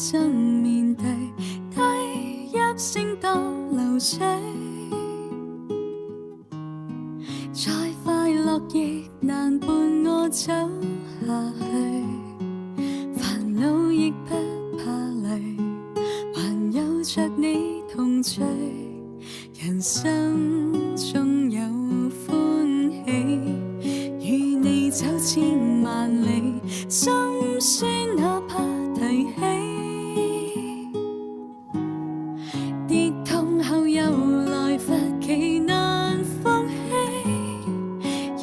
生面對，低一聲多流水，再快樂亦難伴我走下去，煩惱亦不怕累，還有着你同醉，人生中有歡喜，與你走千萬里，心酸哪怕提起，跌痛後又來發奇難放棄，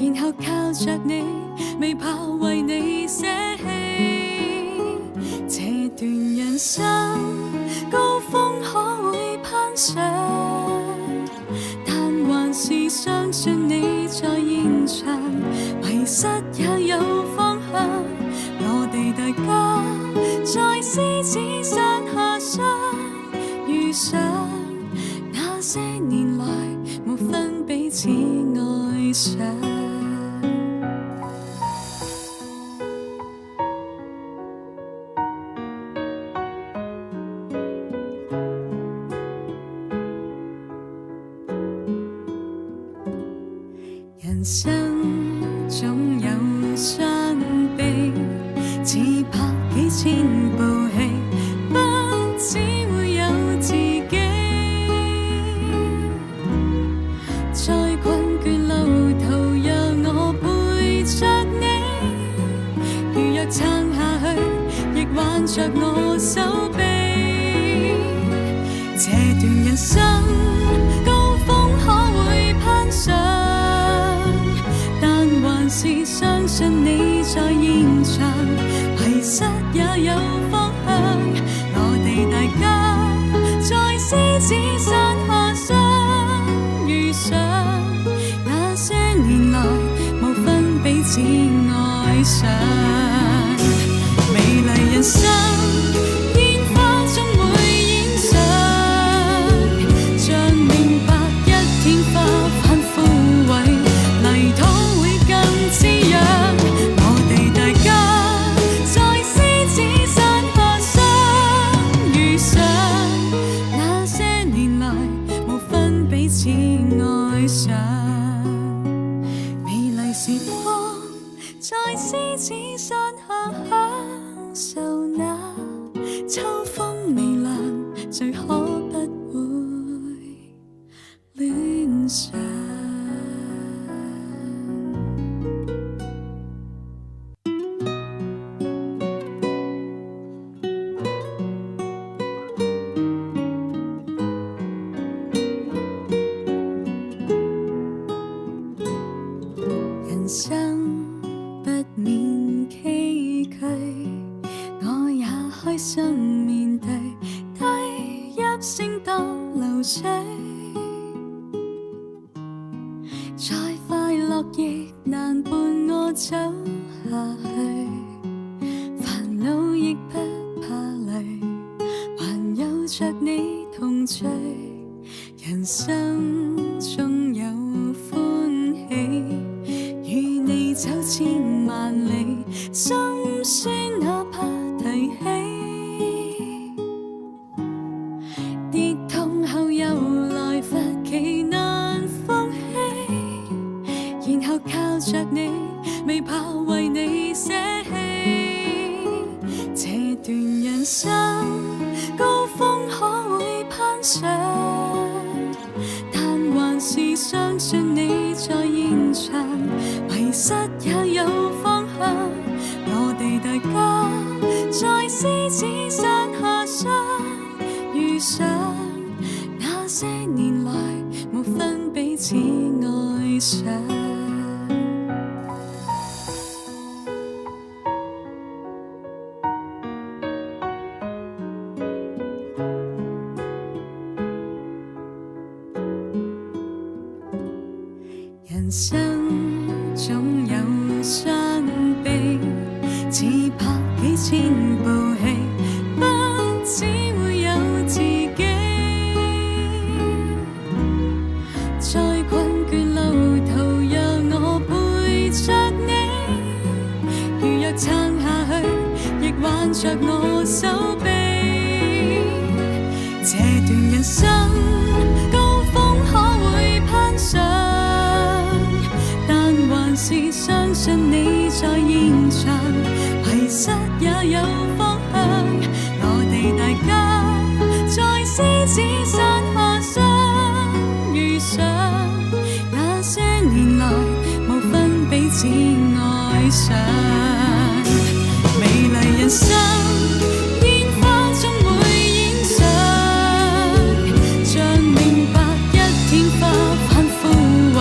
然後靠着你，未怕為你捨棄，這段人生高峰可會攀上，但還是相信你在現場，迷失也有方向，我哋大家在獅子山下相遇上，那些年來沒分彼此愛上。人生總有傷悲，只拍幾千部戲，不只會有自己。再困倦路途，讓我陪着你。如若撐下去，亦挽着我手臂。這段人生高峰可會攀上？是相信你在現場，迷失也有方向，我哋大家在獅子山下相遇上，那些年來無分彼此愛上，美麗人生煙花終會演上，像明白一天花瓣枯萎，泥土滋養，我哋大家在獅子山下相遇上，那些年來無分彼此愛上，美麗時光在獅子山下享受那秋風微涼，最可不會戀上。人生不免崎嶇，我也開心面對，低一聲多流水，再快樂亦難伴我走下去，煩惱亦不怕累，還有着你同醉，人生中有歡喜，與你走千萬里，心酸哪怕提起，跌痛後又來發奇難放棄，然後靠着你，未怕為你捨棄，這段人生高峰可會攀上，但還是相信你在現場，迷失也有方向，我哋大家在獅子山下相遇上，那些年來無分彼此愛上。人生總有傷悲，只拍幾千部戲，不只會有自己。再困倦路途，讓我陪着你。如若撐下去，亦挽着我手臂。人生高峰可會攀上，但還是相信你在現場，遺失也有方向。我哋大家在獅子山下相遇上，那些年來無分彼此愛上，美麗人生煙花終會演上，像明白一天花瓣枯萎，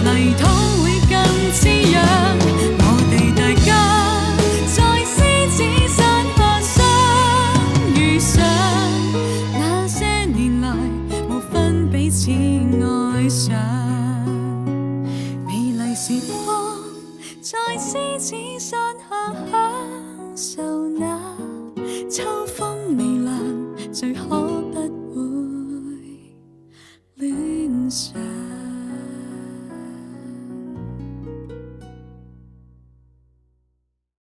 泥土會更滋養。我哋大家在獅子山下相遇上，那些年來無分彼此愛上，美麗時光在獅子山下享受那秋風微涼，最可不會戀上。